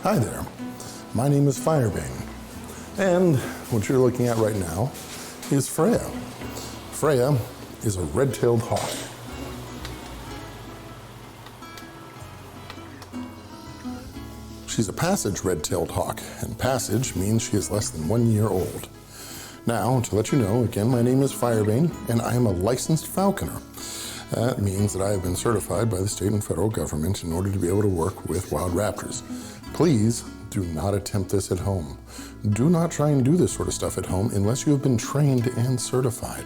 Hi there, my name is Firebane, and what you're looking at right now is Freya. Freya is a red-tailed hawk. She's a passage red-tailed hawk, and passage means she is less than 1 year old. Now, to let you know, again, my name is Firebane, and I am a licensed falconer. That means that I have been certified by the state and federal government in order to be able to work with wild raptors. Please do not attempt this at home. Do not try and do this sort of stuff at home unless you have been trained and certified.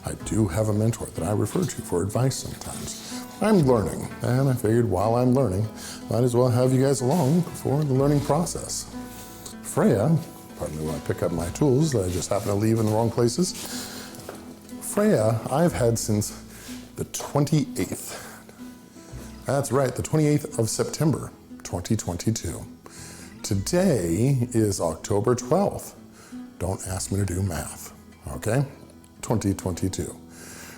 I do have a mentor that I refer to for advice sometimes. I'm learning, and I figured while I'm learning, might as well have you guys along for the learning process. Freya, pardon me when I pick up my tools that I just happen to leave in the wrong places. Freya, I've had since the 28th. That's right, the 28th of September, 2022. Today is October 12th. Don't ask me to do math, okay? 2022.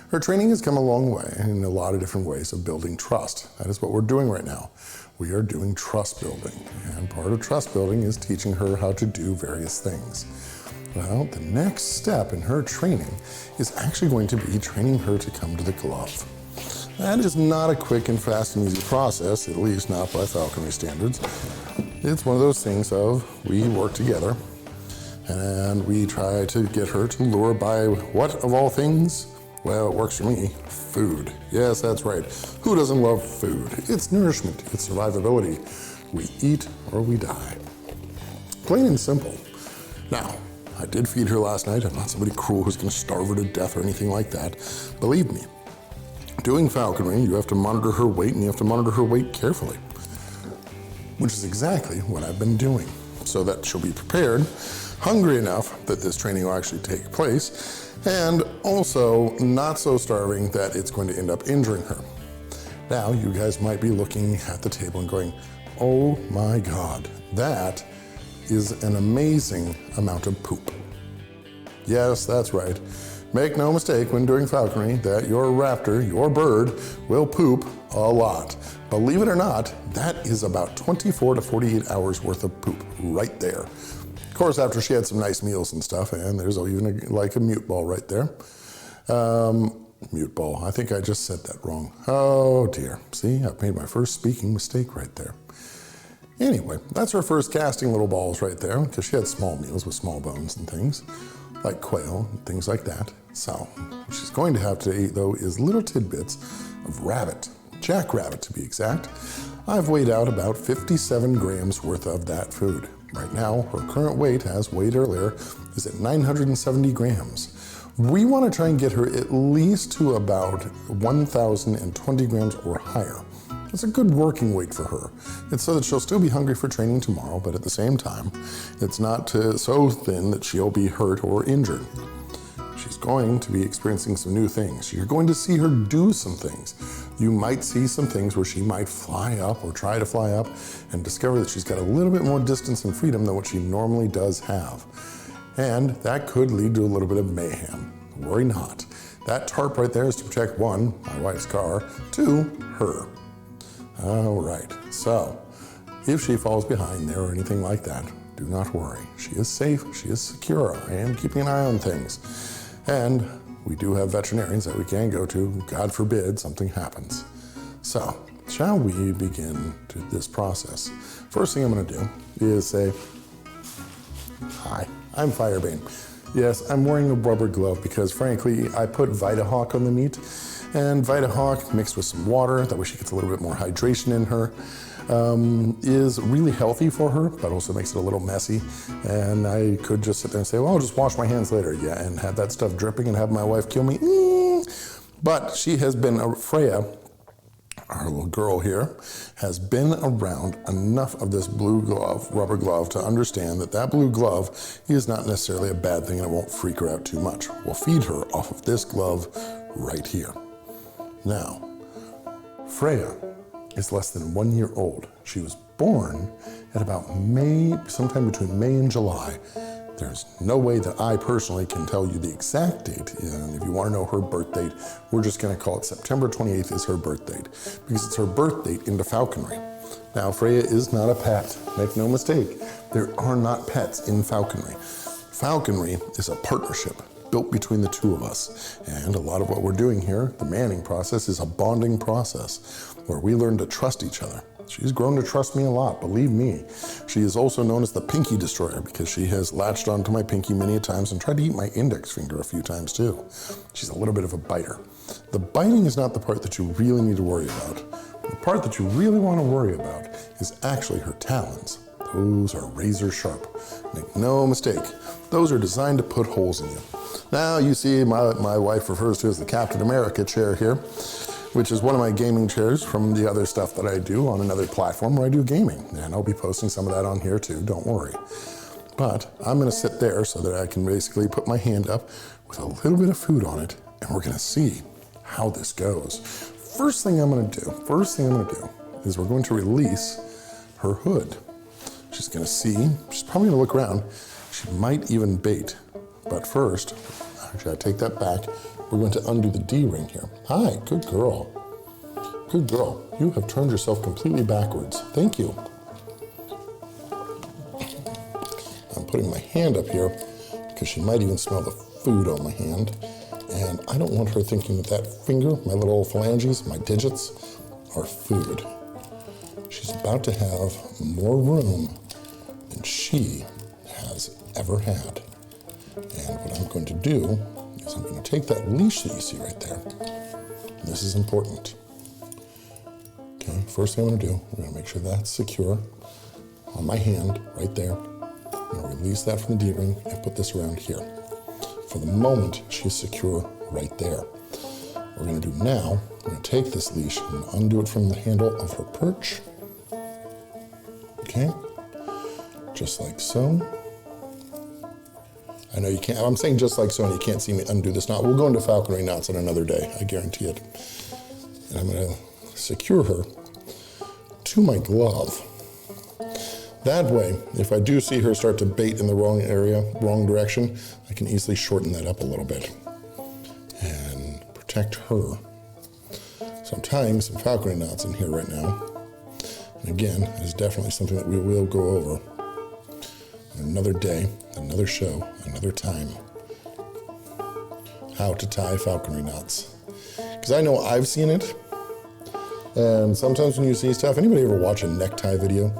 Her training has come a long way in a lot of different ways of building trust. That is what we're doing right now. We are doing trust building, and part of trust building is teaching her how to do various things. Well, the next step in her training is actually going to be training her to come to the glove. That is not a quick and fast and easy process, at least not by falconry standards. It's one of those things of we work together and we try to get her to lure by what of all things? Well, it works for me, food. Yes, that's right. Who doesn't love food? It's nourishment, it's survivability. We eat or we die. Plain and simple. Now, I did feed her last night. I'm not somebody cruel who's gonna starve her to death or anything like that. Believe me, doing falconry, you have to monitor her weight, and you have to monitor her weight carefully, which is exactly what I've been doing, so that she'll be prepared, hungry enough that this training will actually take place, and also not so starving that it's going to end up injuring her. Now, you guys might be looking at the table and going, oh my God, that is an amazing amount of poop. Yes, that's right. Make no mistake when doing falconry that your raptor, your bird, will poop a lot. Believe it or not, that is about 24 to 48 hours worth of poop right there. Of course, after she had some nice meals and stuff, and there's even like a mute ball right there. Mute ball, I think I just said that wrong. Oh dear, see, I've made my first speaking mistake right there. Anyway, that's her first casting little balls right there, because she had small meals with small bones and things, like quail and things like that. So, what she's going to have to eat, though, is little tidbits of rabbit, jackrabbit to be exact. I've weighed out about 57 grams worth of that food. Right now, her current weight, as weighed earlier, is at 970 grams. We want to try and get her at least to about 1,020 grams or higher. It's a good working weight for her. It's so that she'll still be hungry for training tomorrow, but at the same time, it's not so thin that she'll be hurt or injured. She's going to be experiencing some new things. You're going to see her do some things. You might see some things where she might fly up or try to fly up and discover that she's got a little bit more distance and freedom than what she normally does have. And that could lead to a little bit of mayhem. Worry not. That tarp right there is to protect, one, my wife's car, two, her. All right, so if she falls behind there or anything like that, do not worry. She is safe, she is secure. I am keeping an eye on things. And we do have veterinarians that we can go to, God forbid something happens. So, shall we begin this process? First thing I'm gonna do is say, hi, I'm Firebane. Yes, I'm wearing a rubber glove because frankly, I put Vitahawk on the meat, and Vitahawk mixed with some water, that way she gets a little bit more hydration in her, is really healthy for her, but also makes it a little messy. And I could just sit there and say, well, I'll just wash my hands later, yeah, and have that stuff dripping and have my wife kill me. But she has been, Freya, our little girl here, has been around enough of this blue glove, rubber glove, to understand that that blue glove is not necessarily a bad thing and it won't freak her out too much. We'll feed her off of this glove right here. Now, Freya is less than 1 year old. She was born at about sometime between May and July There's no way that I personally can tell you the exact date, and if you want to know her birth date, we're just going to call it September 28th is her birth date, because it's her birth date into falconry. Now, Freya is not a pet. Make no mistake, there are not pets in falconry. Falconry is a partnership built between the two of us, and a lot of what we're doing here, the manning process, is a bonding process where we learn to trust each other. She's grown to trust me a lot, believe me. She is also known as the Pinky Destroyer because she has latched onto my pinky many a times and tried to eat my index finger a few times too. She's a little bit of a biter. The biting is not the part that you really need to worry about. The part that you really want to worry about is actually her talons. Those are razor sharp. Make no mistake, those are designed to put holes in you. Now you see my wife refers to as the Captain America chair here, which is one of my gaming chairs from the other stuff that I do on another platform where I do gaming. And I'll be posting some of that on here too, don't worry. But I'm gonna sit there so that I can basically put my hand up with a little bit of food on it, and we're gonna see how this goes. First thing I'm gonna do is we're going to release her hood. She's gonna see, she's probably gonna look around. She might even bait. But first, actually I take that back. We're going to undo the D-ring here. Hi, good girl. Good girl. You have turned yourself completely backwards. Thank you. I'm putting my hand up here because she might even smell the food on my hand. And I don't want her thinking that that finger, my little phalanges, my digits, are food. She's about to have more room than she has ever had. And what I'm going to do is I'm going to take that leash that you see right there. This is important. Okay, first thing I'm going to do, we're going to make sure that's secure on my hand right there. I'm going to release that from the D-ring and put this around here. For the moment, she's secure right there. What we're going to do now, we're going to take this leash and undo it from the handle of her perch. Okay, just like so. I know you can't, I'm saying just like so, and you can't see me undo this knot. We'll go into falconry knots on another day, I guarantee it. And I'm gonna secure her to my glove. That way, if I do see her start to bait in the wrong area, wrong direction, I can easily shorten that up a little bit and protect her. So I'm tying some falconry knots in here right now. And again, it is definitely something that we will go over another day, another show, another time. How to tie falconry knots. Because I know I've seen it, and sometimes when you see stuff, anybody ever watch a necktie video?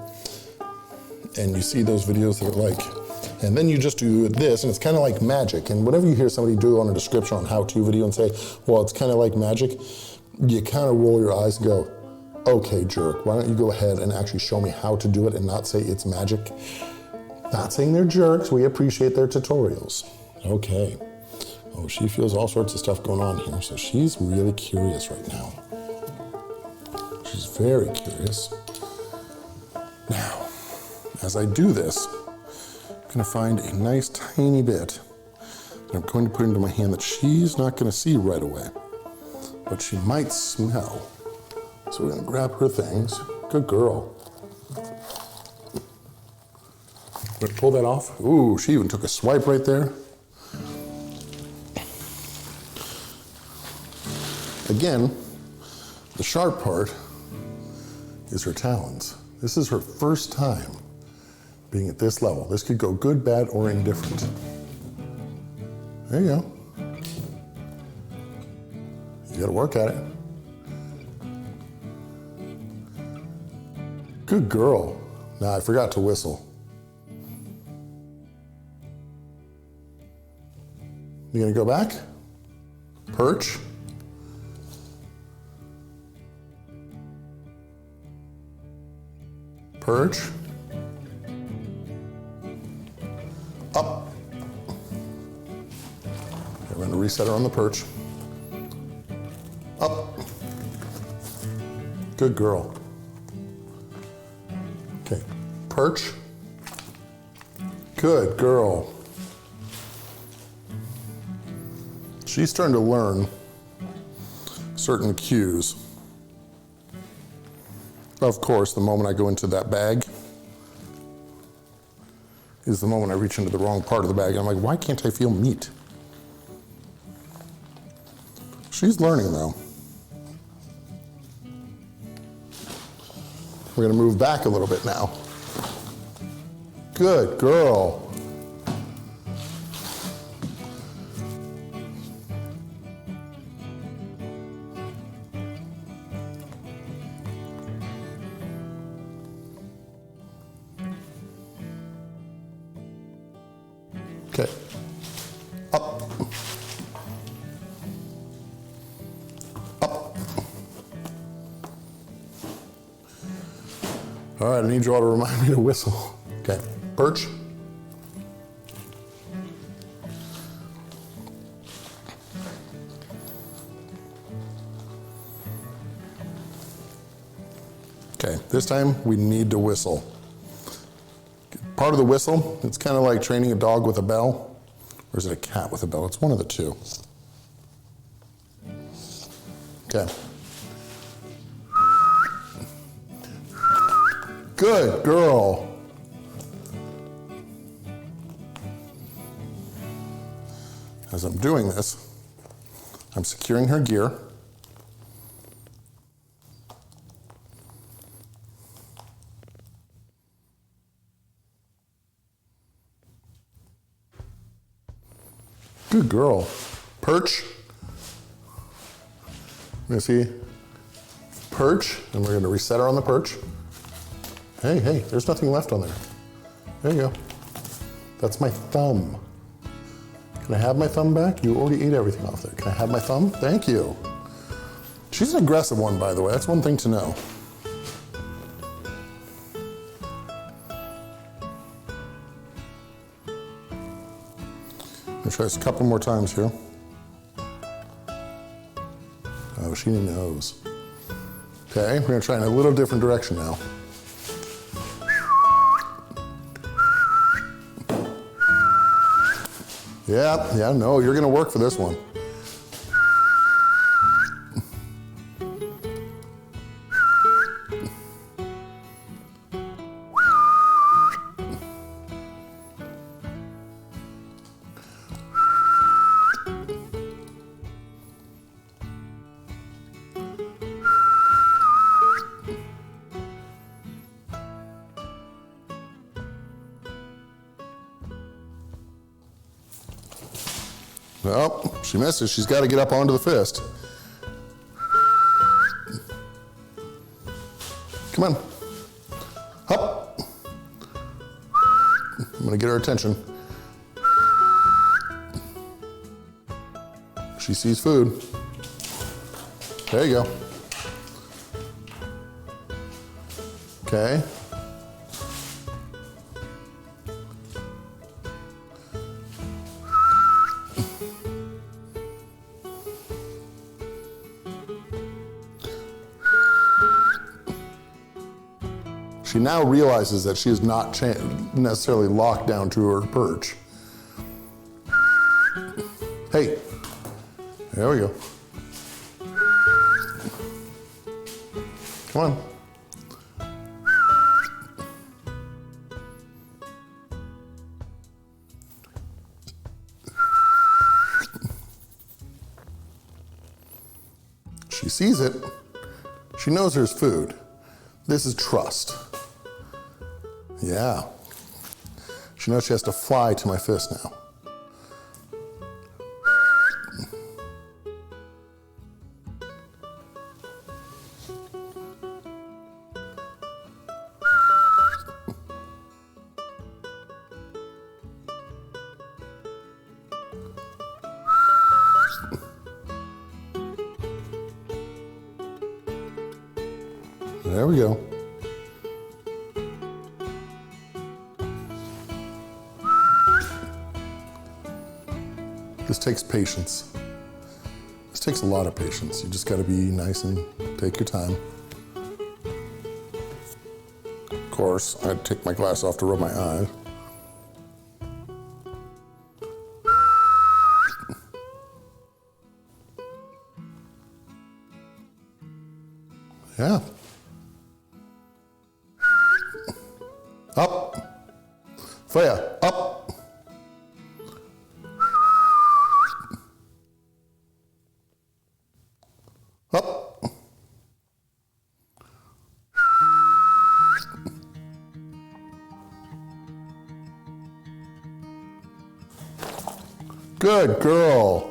And you see those videos that are like, and then you just do this, and it's kind of like magic. And whenever you hear somebody do on a description on how-to video and say, well, it's kind of like magic, you kind of roll your eyes and go, okay, jerk, why don't you go ahead and actually show me how to do it and not say it's magic? Not saying they're jerks, we appreciate their tutorials. Okay. Oh, she feels all sorts of stuff going on here, so she's really curious right now. She's very curious. Now, as I do this, I'm gonna find a nice tiny bit that I'm going to put into my hand that she's not gonna see right away, but she might smell. So we're gonna grab her things. Good girl. We're gonna pull that off. Ooh, she even took a swipe right there. Again, the sharp part is her talons. This is her first time being at this level. This could go good, bad, or indifferent. There you go. You gotta work at it. Good girl. Now, I forgot to whistle. You gonna go back? Perch. Perch. Up. Okay, we're gonna reset her on the perch. Up. Good girl. Okay, perch. Good girl. She's starting to learn certain cues. Of course, the moment I go into that bag is the moment I reach into the wrong part of the bag. I'm like, why can't I feel meat? She's learning though. We're gonna move back a little bit now. Good girl. Okay, up, up. All right, I need you all to remind me to whistle. Okay, perch. Okay, this time we need to whistle. Part of the whistle, it's kind of like training a dog with a bell, or is it a cat with a bell? It's one of the two. Okay. Good girl. As I'm doing this, I'm securing her gear. Good girl. Perch. We're gonna see perch, and we're gonna reset her on the perch. Hey, there's nothing left on there. There you go. That's my thumb. Can I have my thumb back? You already ate everything off there. Can I have my thumb? Thank you. She's an aggressive one, by the way. That's one thing to know. Let's try this a couple more times here. Oh, she knows. Okay, we're gonna try in a little different direction now. Yeah, no, you're gonna work for this one. Nope, she misses. She's got to get up onto the fist. Come on. Up. I'm going to get her attention. She sees food. There you go. Okay. She now realizes that she is not necessarily locked down to her perch. Hey, there we go. Come on. She sees it. She knows there's food. This is trust. Yeah. She knows she has to fly to my fist now. There we go. This takes patience. This takes a lot of patience. You just got to be nice and take your time. Of course, I'd take my glass off to rub my eye. Yeah. Up. Freya, up. Up. Good girl.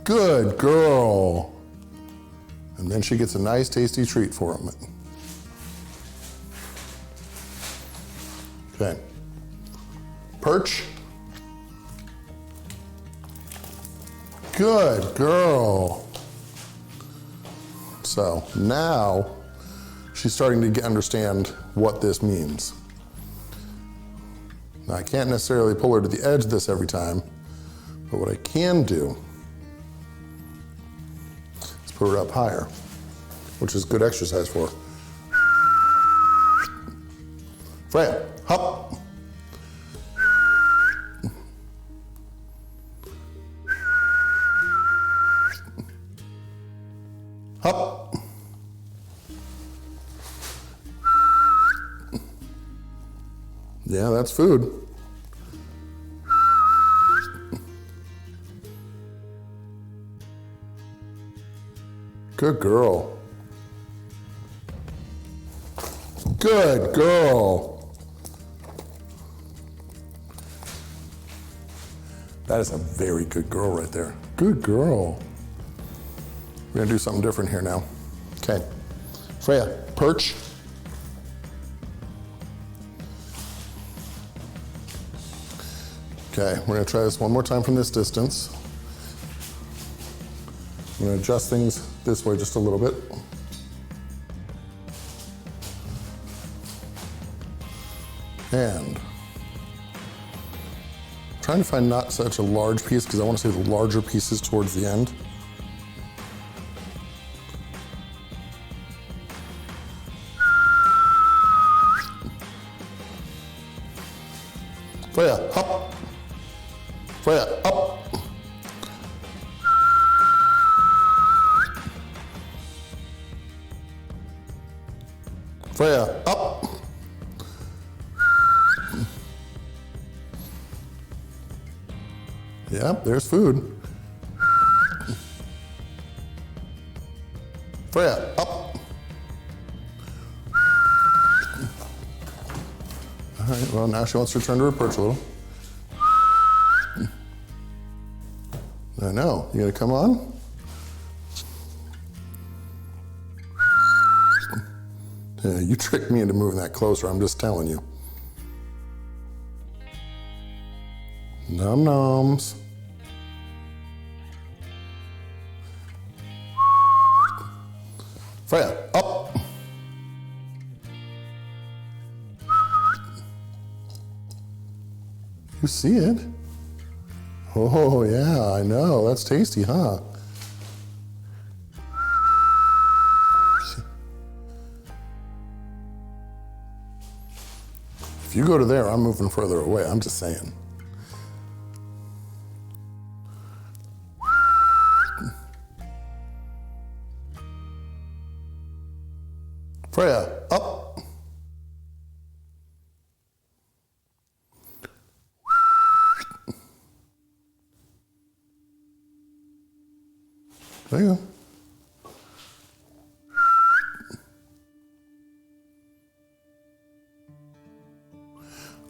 Good girl. And then she gets a nice tasty treat for him. Okay. Perch. Good girl. So now she's starting to understand what this means. Now I can't necessarily pull her to the edge of this every time, but what I can do is put her up higher, which is good exercise for her. Freya, hop. Hop. Yeah, that's food. Good girl. Good girl. That is a very good girl right there. Good girl. We're gonna do something different here now. Okay. Freya, perch. Okay, we're gonna try this one more time from this distance. I'm gonna adjust things this way just a little bit. And I'm trying to find not such a large piece because I want to see the larger pieces towards the end. Freya, hop. Freya, up. Freya, up. Yep, there's food. Freya, up. All right, well, now she wants to return to her perch a little. I know, you gonna come on? Yeah, you tricked me into moving that closer, I'm just telling you. Num noms. Freya, up. You see it? Oh yeah, I know, that's tasty, huh? If you go to there, I'm moving further away, I'm just saying. Freya, up. There you go.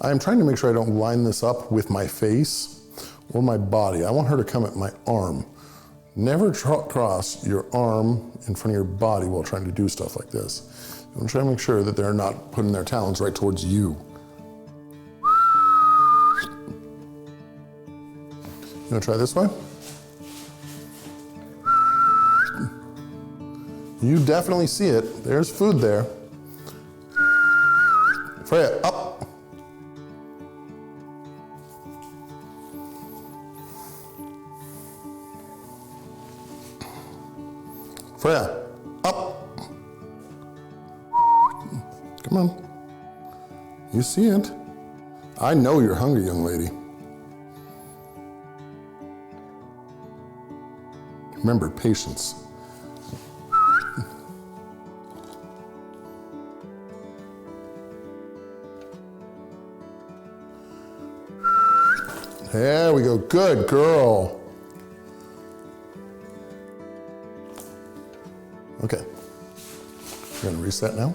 I'm trying to make sure I don't line this up with my face or my body. I want her to come at my arm. Never cross your arm in front of your body while trying to do stuff like this. I'm trying to make sure that they're not putting their talons right towards you. You wanna try this way? You definitely see it. There's food there. Freya, up. Freya, up. Come on. You see it. I know you're hungry, young lady. Remember, patience. There we go, good girl. Okay, we're gonna reset now.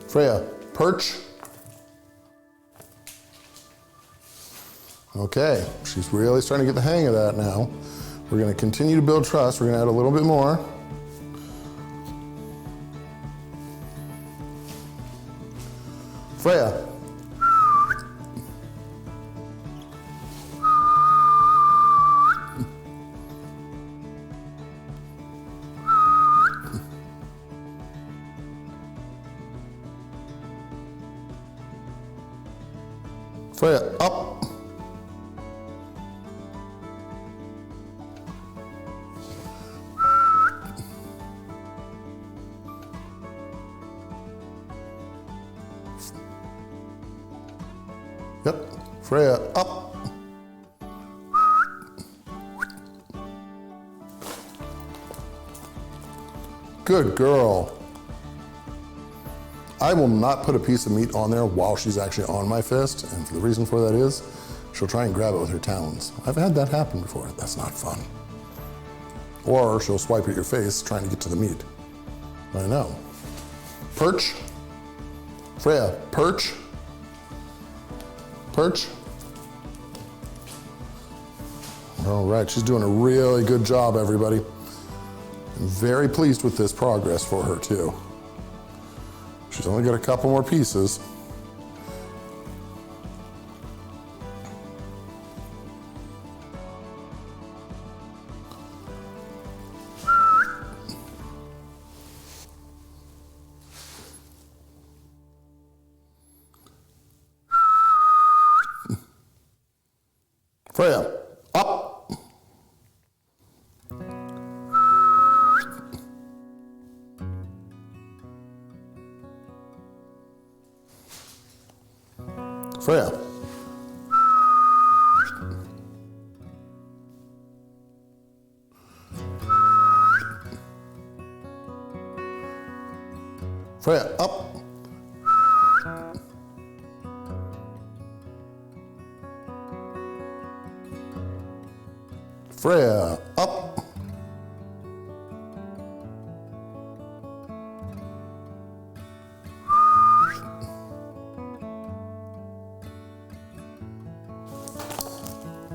Freya, perch. Okay, she's really starting to get the hang of that now. We're gonna continue to build trust. We're gonna add a little bit more. Freya. Freya, up. Yep, Freya, up. Good girl. I will not put a piece of meat on there while she's actually on my fist, and the reason for that is she'll try and grab it with her talons. I've had that happen before. That's not fun. Or she'll swipe at your face trying to get to the meat. I know. Perch. Freya, perch. Perch. All right, she's doing a really good job, everybody. I'm very pleased with this progress for her, too. She's only got a couple more pieces. Freya, up. Freya. Freya, up. Freya, up.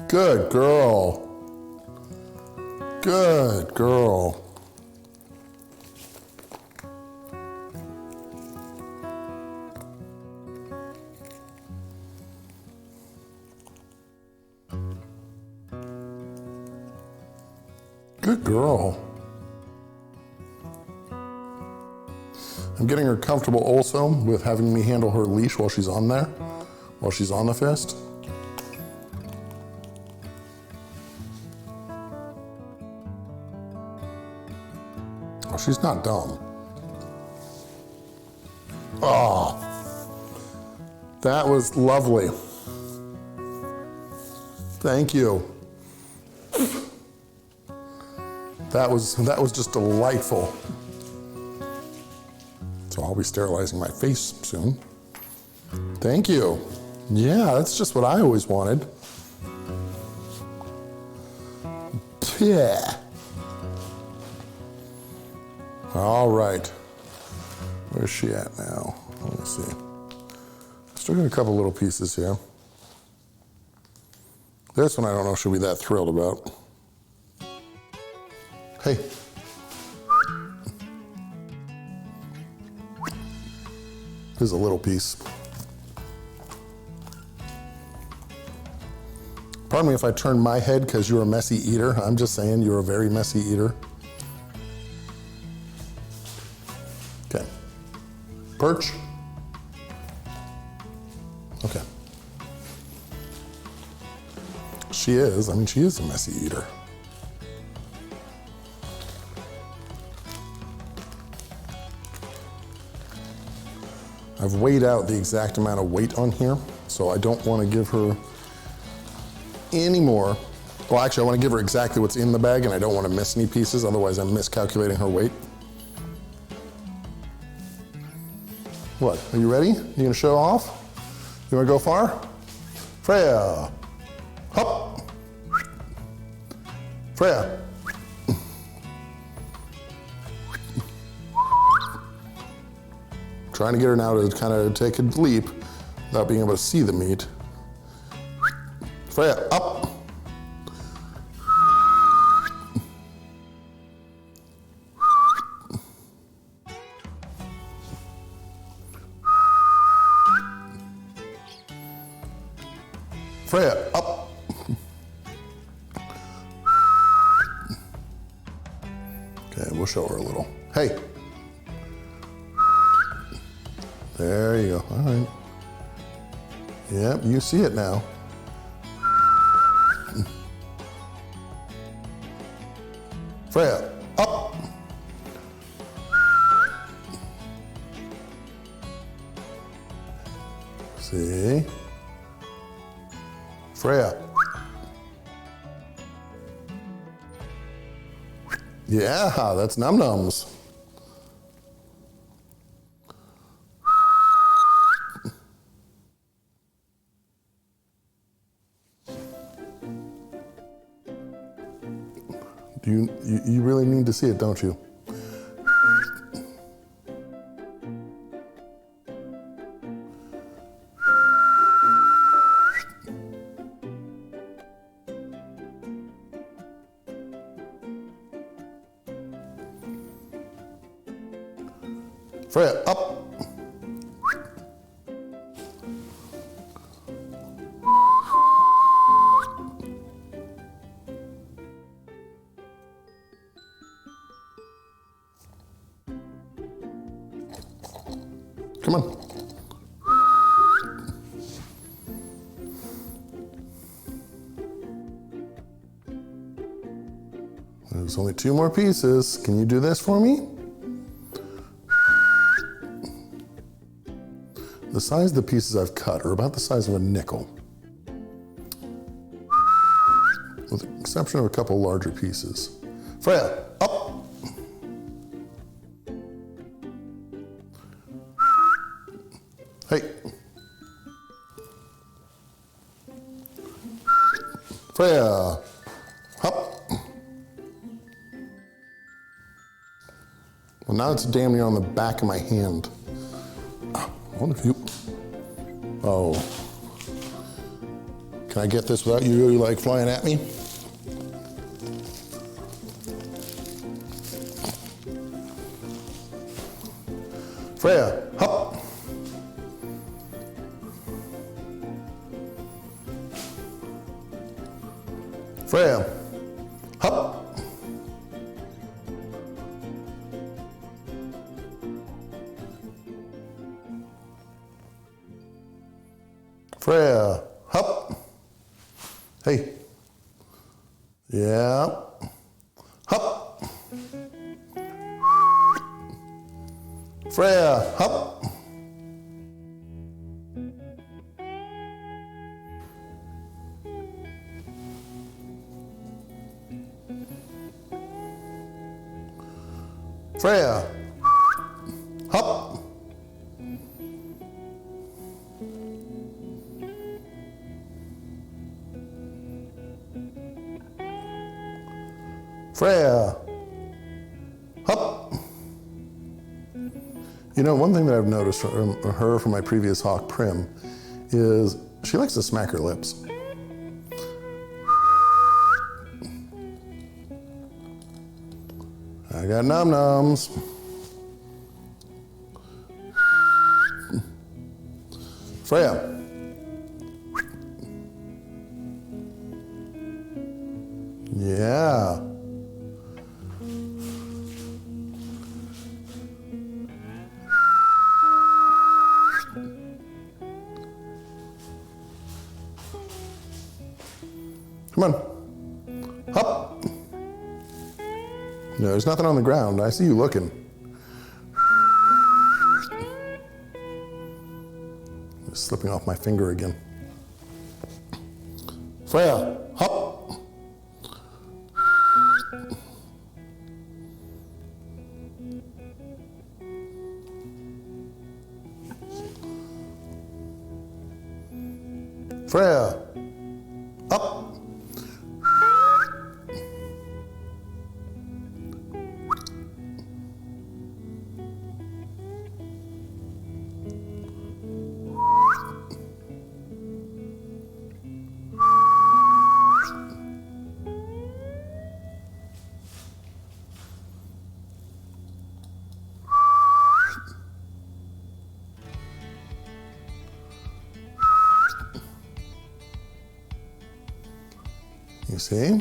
Good girl. Good girl. Good girl. I'm getting her comfortable also with having me handle her leash while she's on there, while she's on the fist. Oh, she's not dumb. Oh, that was lovely. Thank you. That was just delightful. So I'll be sterilizing my face soon. Thank you. Yeah, that's just what I always wanted. Yeah. All right. Where's she at now? Let me see. Still got a couple little pieces here. This one I don't know if she'll be that thrilled about. Hey. Here's a little piece. Pardon me if I turn my head because you're a messy eater. I'm just saying you're a very messy eater. Okay. Perch. Okay. She is a messy eater. I've weighed out the exact amount of weight on here, so I don't want to give her any more. Well, actually, I want to give her exactly what's in the bag, and I don't want to miss any pieces, otherwise I'm miscalculating her weight. What, are you ready? You gonna show off? You wanna go far? Freya, hop. Freya. Trying to get her now to kind of take a leap without being able to see the meat. Freya, up. Freya, up. Okay, we'll show her a little. Hey. There you go. All right. Yep, you see it now. Freya, up. See? Freya. Yeah, that's Num Nums. You really need to see it, don't you? Freya, up. Come on. There's only 2 more pieces. Can you do this for me? The size of the pieces I've cut are about the size of a nickel, with the exception of a couple larger pieces. Freya, up. Hey. Freya, up. Well, now it's damn near on the back of my hand. I wonder if you, oh. Can I get this without you like flying at me? Freya, hop. Freya, hop. Freya, hop. Hey. Yeah. Hop. Freya, hop. Freya, hop. Freya, hop. You know, one thing that I've noticed from her from my previous hawk, Prim, is she likes to smack her lips. I got Num Nums. Freya. Yeah. Come on. Hop. No, there's nothing on the ground. I see you looking. Just slipping off my finger again. Freya, hop. Freya, up. You see?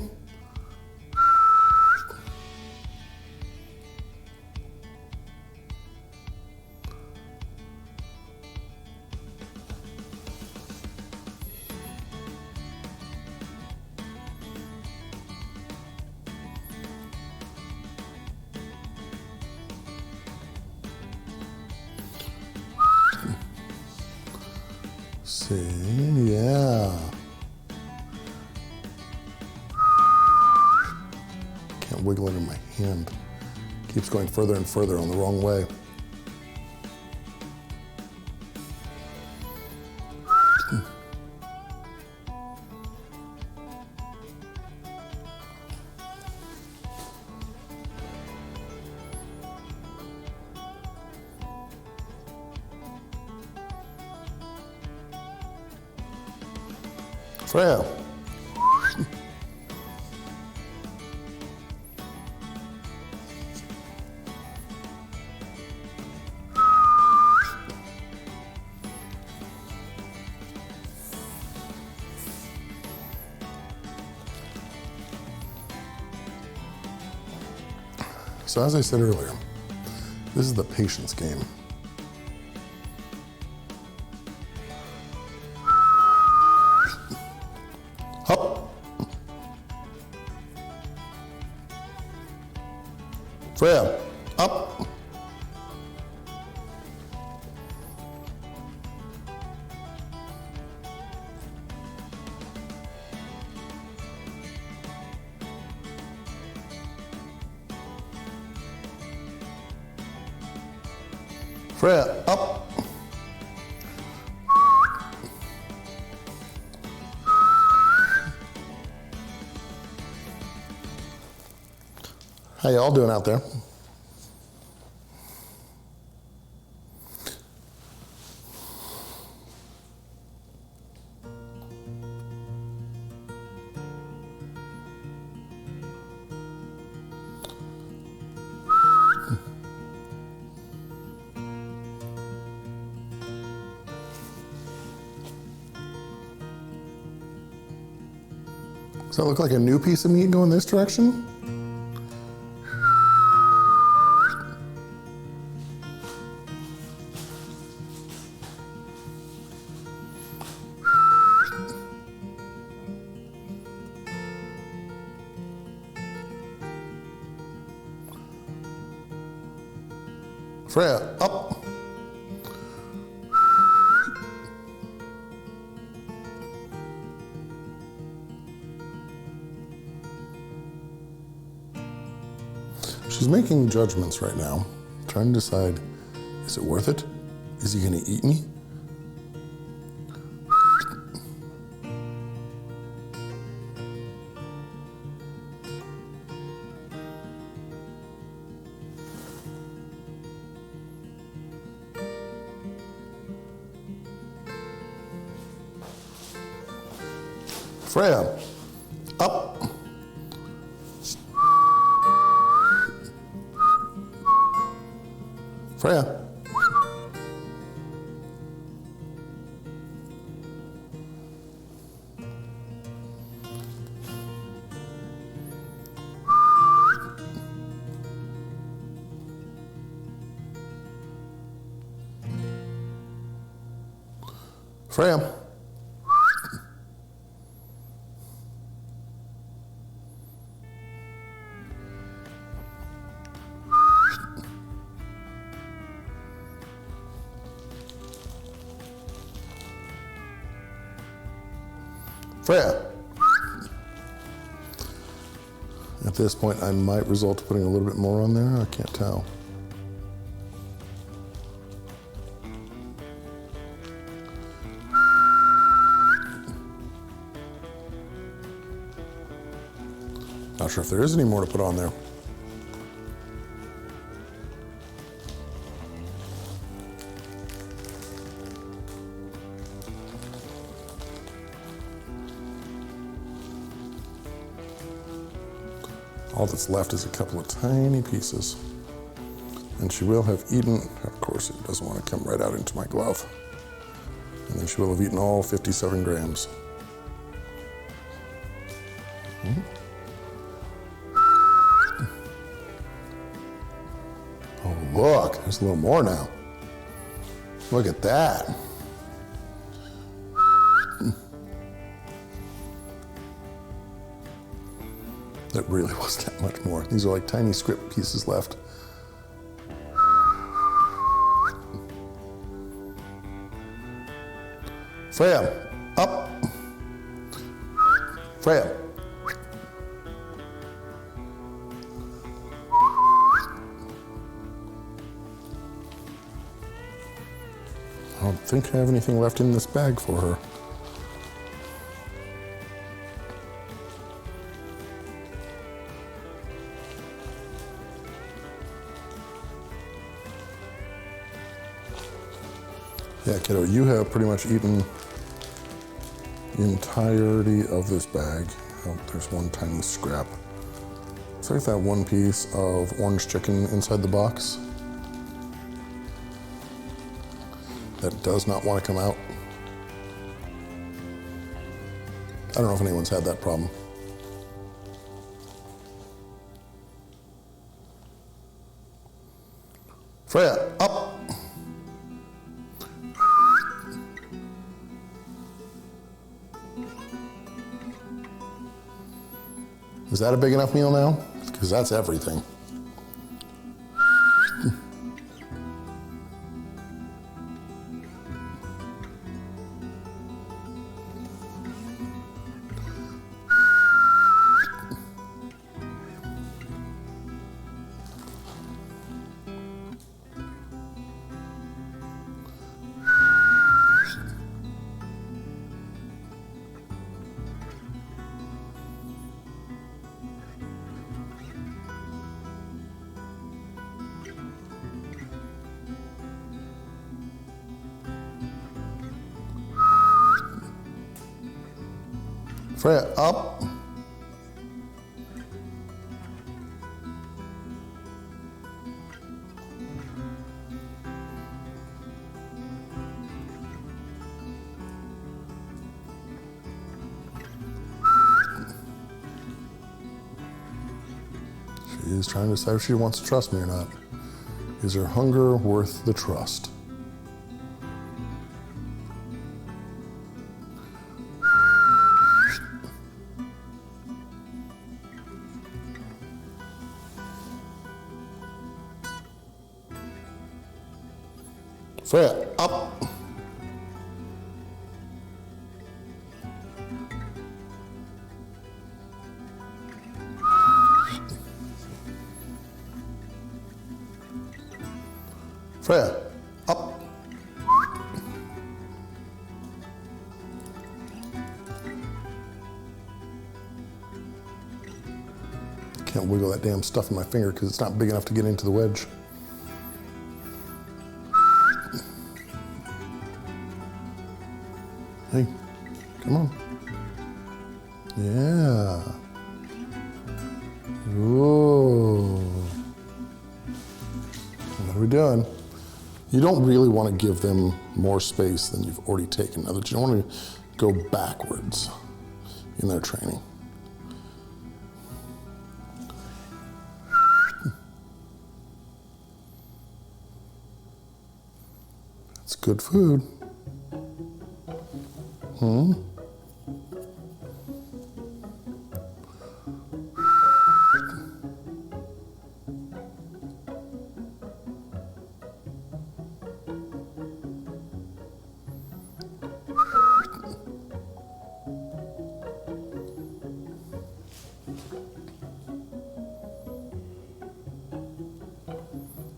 See, yeah. Can't wiggle it in my hand. Keeps going further and further on the wrong way. Freya. So as I said earlier, this is the patience game. Up. Freya, up. Freya, up. How y'all doing out there? Does that look like a new piece of meat going this direction? Freya, up. She's making judgments right now, trying to decide, is it worth it? Is he going to eat me? Freya, up. Freya. Freya. Freya. At this point, I might resort to putting a little bit more on there. I can't tell. Not sure if there is any more to put on there. All that's left is a couple of tiny pieces. And she will have eaten, of course it doesn't want to come right out into my glove. And then she will have eaten all 57 grams. Oh, look, there's a little more now. Look at that. That really wasn't that much more. These are like tiny script pieces left. Freya, up. Freya. I don't think I have anything left in this bag for her. Yeah, kiddo, you have pretty much eaten the entirety of this bag. Oh, there's one tiny scrap. It's like that one piece of orange chicken inside the box that does not want to come out. I don't know if anyone's had that problem. Freya, up! Is that a big enough meal now? Because that's everything. Freya, up. She is trying to decide if she wants to trust me or not. Is her hunger worth the trust? Freya, up. Freya, up. Can't wiggle that damn stuff in my finger because it's not big enough to get into the wedge. Hey, come on. Yeah. Ooh. What are we doing? You don't really want to give them more space than you've already taken. Now that you don't want to go backwards in their training. It's good food.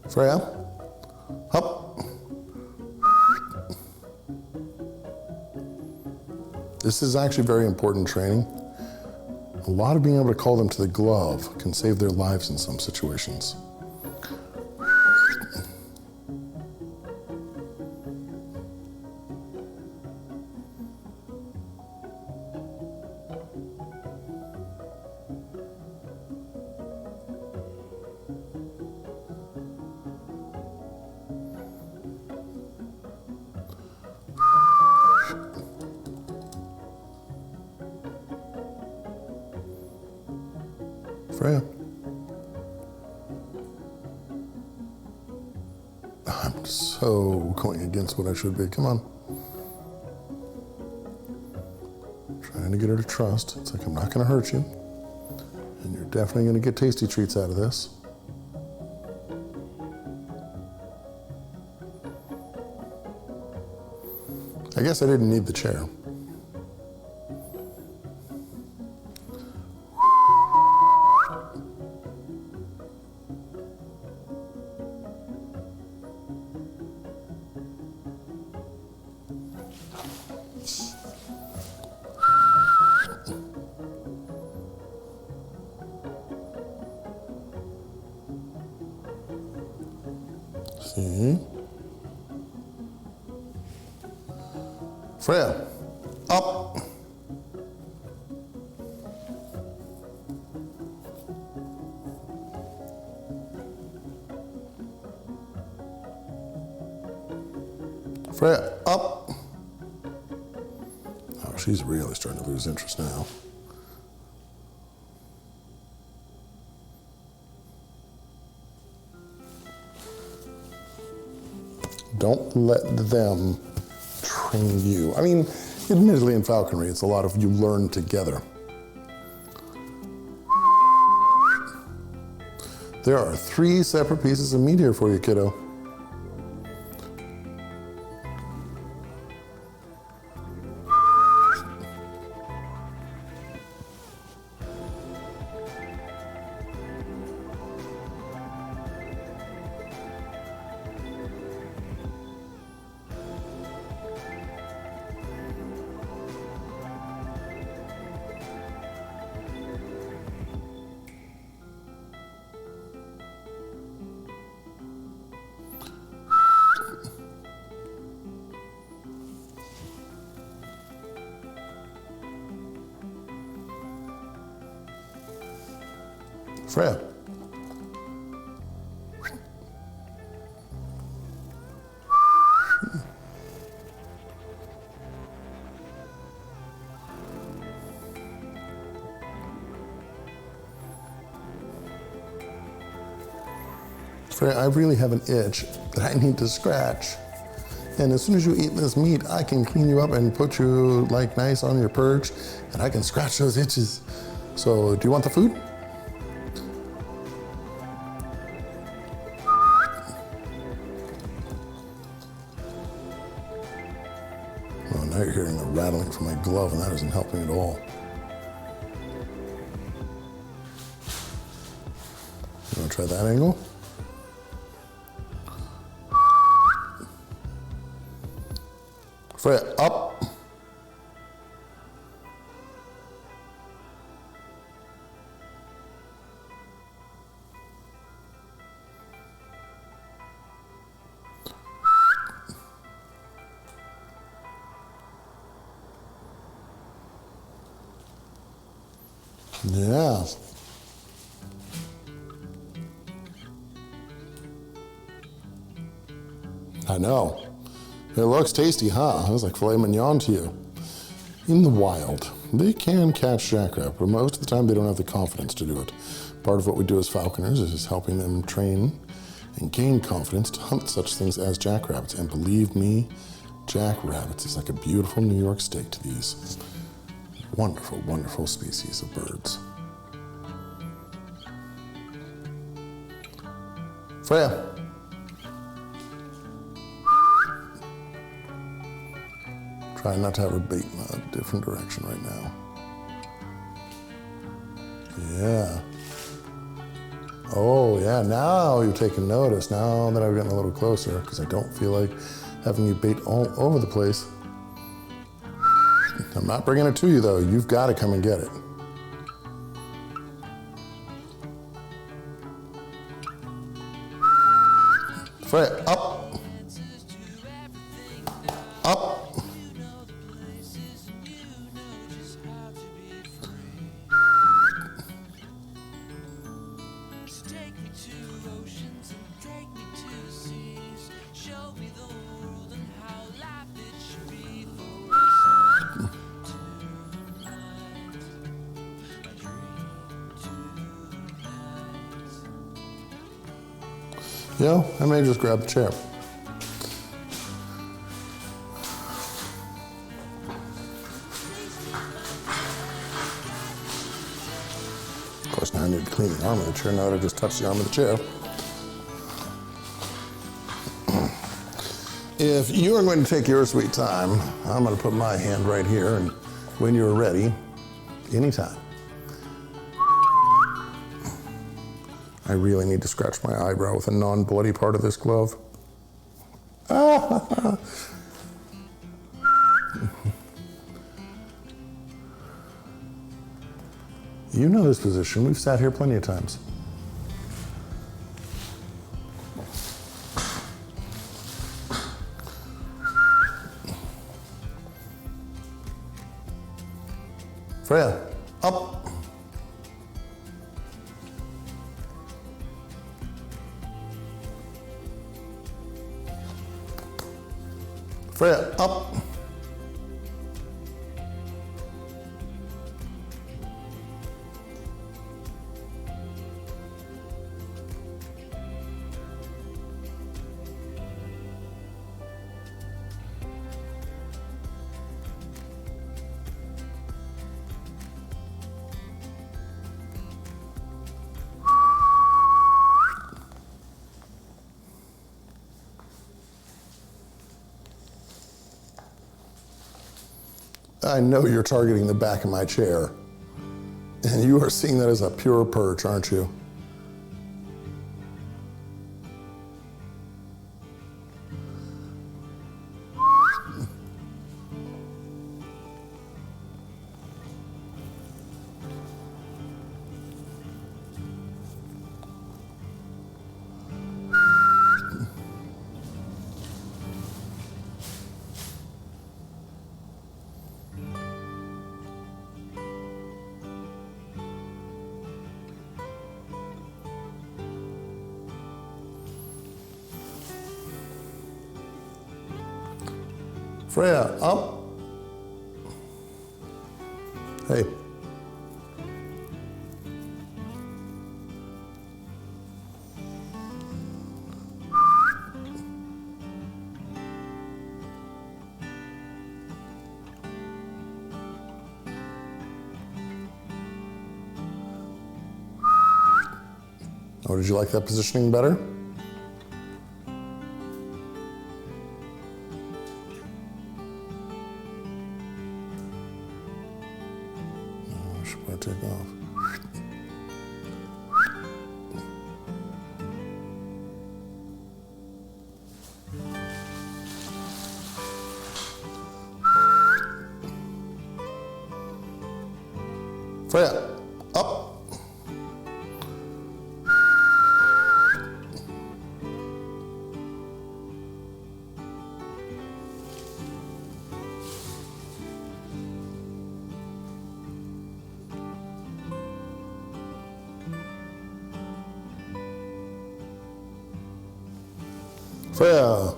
Freya, up. This is actually very important training. A lot of being able to call them to the glove can save their lives in some situations. Freya. I'm so going against what I should be. Come on. Trying to get her to trust. It's like, I'm not going to hurt you. And you're definitely going to get tasty treats out of this. I guess I didn't need the chair. See? Freya, up. Freya, up. Oh, she's really starting to lose interest now. Don't let them train you. I mean, admittedly in falconry, it's a lot of you learn together. There are 3 separate pieces of meat here for you, kiddo. Freya. Freya, I really have an itch that I need to scratch. And as soon as you eat this meat, I can clean you up and put you like nice on your perch, and I can scratch those itches. So, do you want the food? Well, now you're hearing the rattling from my glove, and that isn't helping at all. You want to try that angle? Freya, up. Yeah. I know. It looks tasty, huh? It was like filet mignon to you. In the wild, they can catch jackrabbit, but most of the time they don't have the confidence to do it. Part of what we do as falconers is helping them train and gain confidence to hunt such things as jackrabbits. And believe me, jackrabbits is like a beautiful New York steak to these wonderful, wonderful species of birds. Freya. Try not to have her bait in a different direction right now. Yeah. Oh, yeah, now you're taking notice. Now that I've gotten a little closer, because I don't feel like having you bait all over the place. I'm not bringing it to you, though. You've got to come and get it. Freya, up. Up. Yeah, I may just grab the chair. Of course, now I need to clean the arm of the chair now that I just touched the arm of the chair. If you are going to take your sweet time, I'm going to put my hand right here, and when you're ready, anytime. I really need to scratch my eyebrow with a non-bloody part of this glove. Ah. You know this position. We've sat here plenty of times. Freya, up. Freya, up. I know you're targeting the back of my chair, and you are seeing that as a pure perch, aren't you? Freya, up. Hey. Oh, did you like that positioning better? Take off. Freya, up. Freya.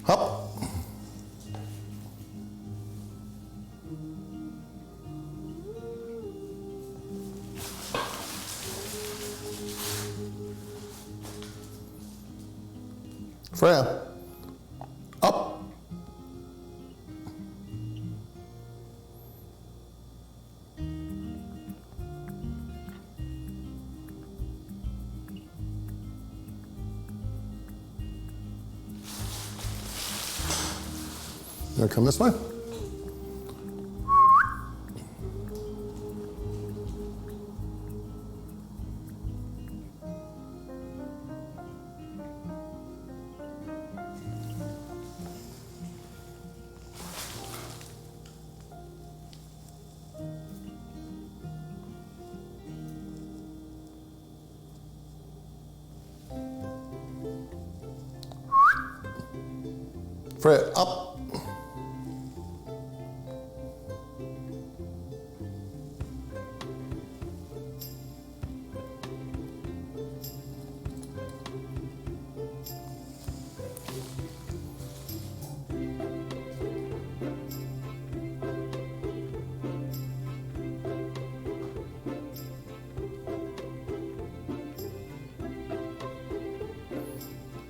Hop. Freya, up. You want to come this way? Freya, up.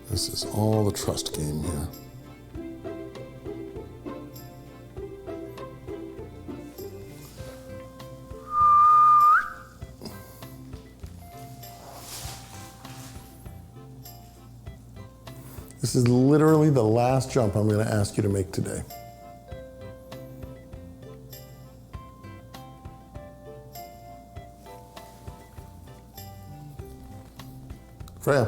This is all the trust game here. This is literally the last jump I'm going to ask you to make today. Freya.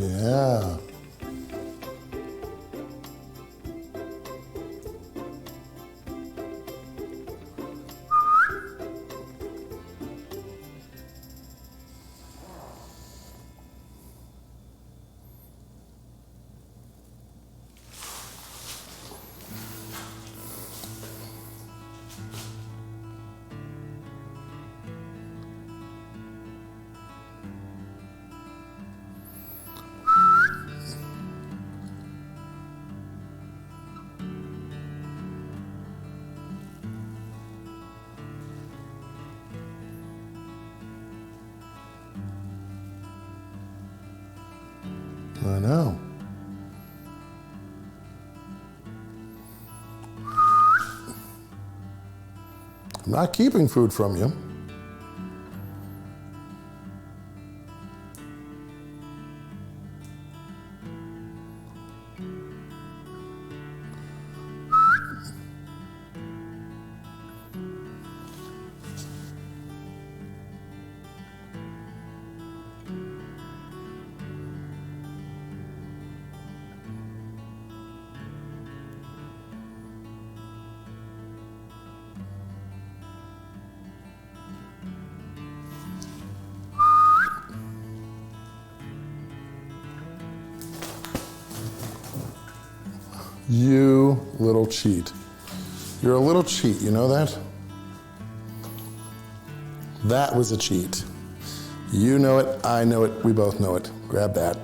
Yeah. I know. I'm not keeping food from you. You little cheat. You're a little cheat, you know that? That was a cheat. You know it, I know it, we both know it. Grab that.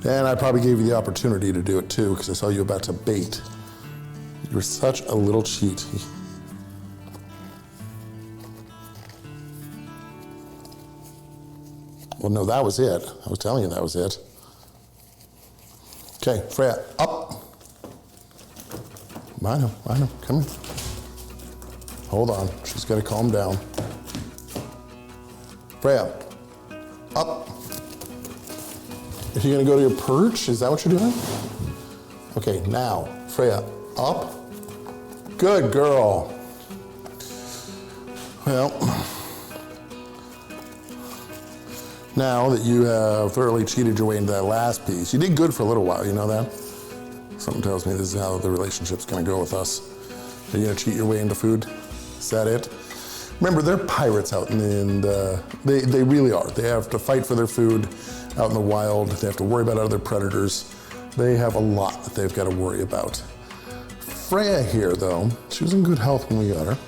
And I probably gave you the opportunity to do it too, because I saw you about to bait. You're such a little cheat. Well, no, that was it. I was telling you that was it. Okay, Freya, up. I know, come here. Hold on, she's gotta calm down. Freya, up. Are you gonna go to your perch? Is that what you're doing? Okay, now, Freya, up. Good girl. Well, now that you have thoroughly cheated your way into that last piece, you did good for a little while, you know that? Something tells me this is how the relationship's gonna go with us. Are you gonna cheat your way into food? Is that it? Remember, they're pirates out in the, they really are. They have to fight for their food out in the wild. They have to worry about other predators. They have a lot that they've got to worry about. Freya here, though, she was in good health when we got her.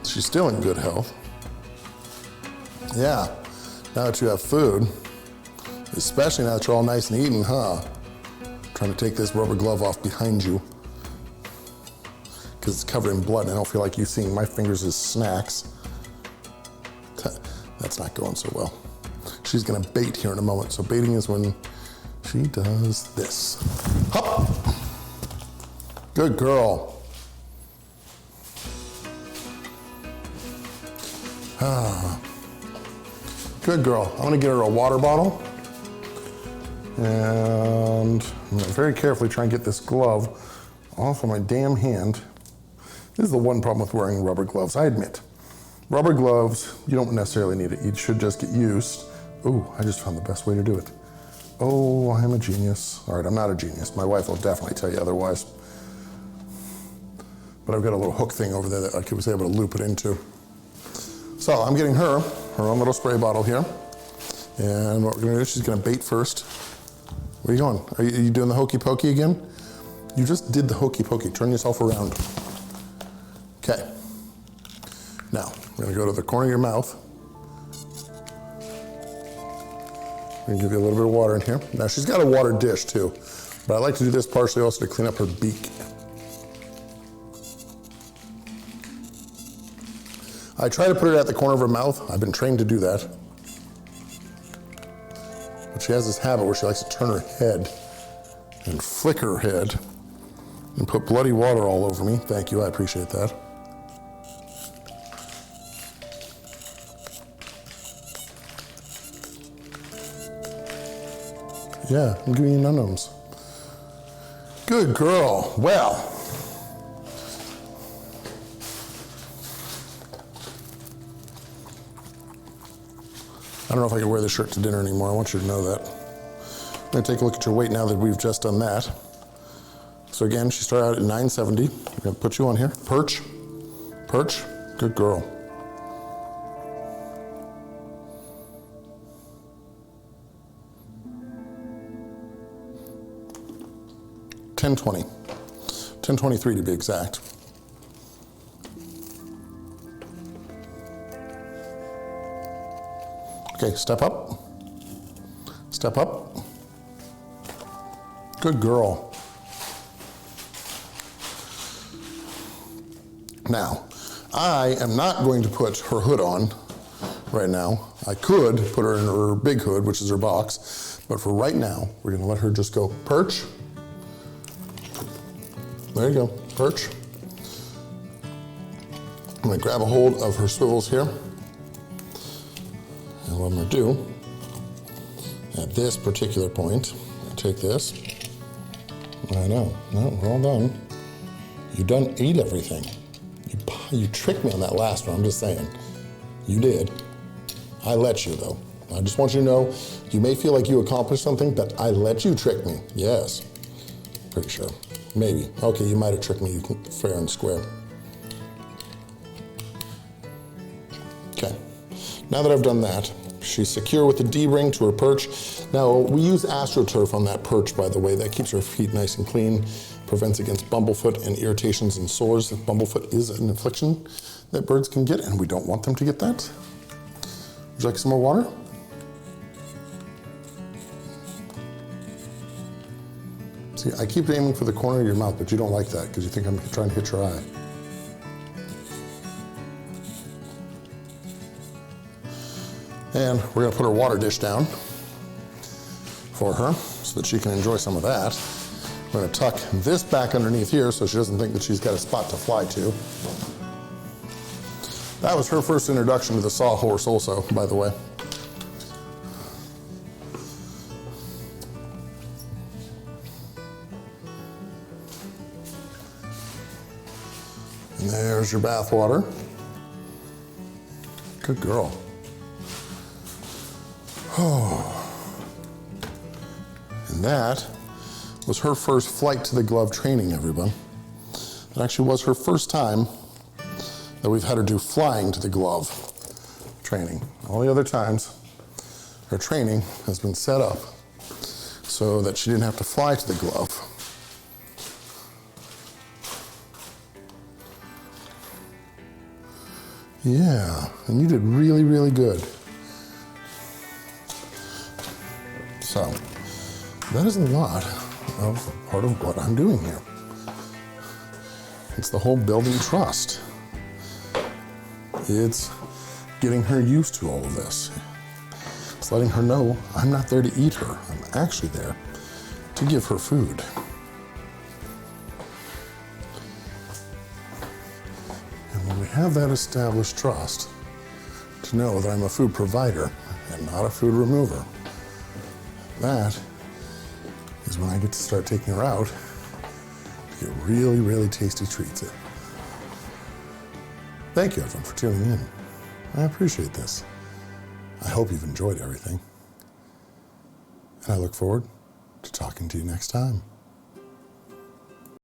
She's still in good health. Yeah, now that you have food, especially now that you're all nice and eaten, huh? Trying to take this rubber glove off behind you because it's covered in blood and I don't feel like you seeing my fingers as snacks. That's not going so well. She's gonna bait here in a moment. So baiting is when she does this. Hop. Good girl. Good girl. I'm gonna get her a water bottle. And I'm gonna very carefully try and get this glove off of my damn hand. This is the one problem with wearing rubber gloves, I admit. Rubber gloves, you don't necessarily need it. You should just get used. Oh, I just found the best way to do it. Oh, I'm a genius. All right, I'm not a genius. My wife will definitely tell you otherwise. But I've got a little hook thing over there that I was able to loop it into. So I'm getting her own little spray bottle here. And what we're gonna do, she's gonna bait first. Where are you going? Are you doing the hokey pokey again? You just did the hokey pokey. Turn yourself around. Okay. Now, we're gonna go to the corner of your mouth. I'm gonna give you a little bit of water in here. Now, she's got a water dish too, but I like to do this partially also to clean up her beak. I try to put it at the corner of her mouth. I've been trained to do that. But she has this habit where she likes to turn her head and flick her head and put bloody water all over me. Thank you, I appreciate that. Yeah, I'm giving you num-nums. Good girl. Well, I don't know if I can wear this shirt to dinner anymore. I want you to know that. I'm gonna take a look at your weight now that we've just done that. So again, she started out at 970. I'm gonna put you on here. Perch, perch, good girl. $10.20, $10.23 to be exact. Okay, step up, step up. Good girl. Now, I am not going to put her hood on right now. I could put her in her big hood, which is her box, but for right now, we're gonna let her just go perch. There you go, perch. I'm gonna grab a hold of her swivels here. And what I'm gonna do, at this particular point, I take this. I know, no, we're all done. You done ate everything. You tricked me on that last one, I'm just saying. You did. I let you though. I just want you to know, you may feel like you accomplished something, but I let you trick me, yes. Pretty sure. Maybe. Okay, you might have tricked me fair and square. Okay, now that I've done that, she's secure with the D-ring to her perch. Now, we use AstroTurf on that perch, by the way. That keeps her feet nice and clean, prevents against bumblefoot and irritations and sores. Bumblefoot is an affliction that birds can get, and we don't want them to get that. Would you like some more water? See, I keep aiming for the corner of your mouth, but you don't like that because you think I'm trying to hit your eye. And we're gonna put her water dish down for her so that she can enjoy some of that. We're gonna tuck this back underneath here so she doesn't think that she's got a spot to fly to. That was her first introduction to the sawhorse also, by the way. And there's your bath water. Good girl. Oh. And that was her first flight to the glove training, everyone. It actually was her first time that we've had her do flying to the glove training. All the other times, her training has been set up so that she didn't have to fly to the glove. Yeah, and you did really, really good. So, that is a lot of part of what I'm doing here. It's the whole building trust. It's getting her used to all of this. It's letting her know I'm not there to eat her. I'm actually there to give her food. And when we have that established trust, to know that I'm a food provider and not a food remover, that is when I get to start taking her out to get really, really tasty treats in. Thank you, everyone, for tuning in. I appreciate this. I hope you've enjoyed everything. And I look forward to talking to you next time.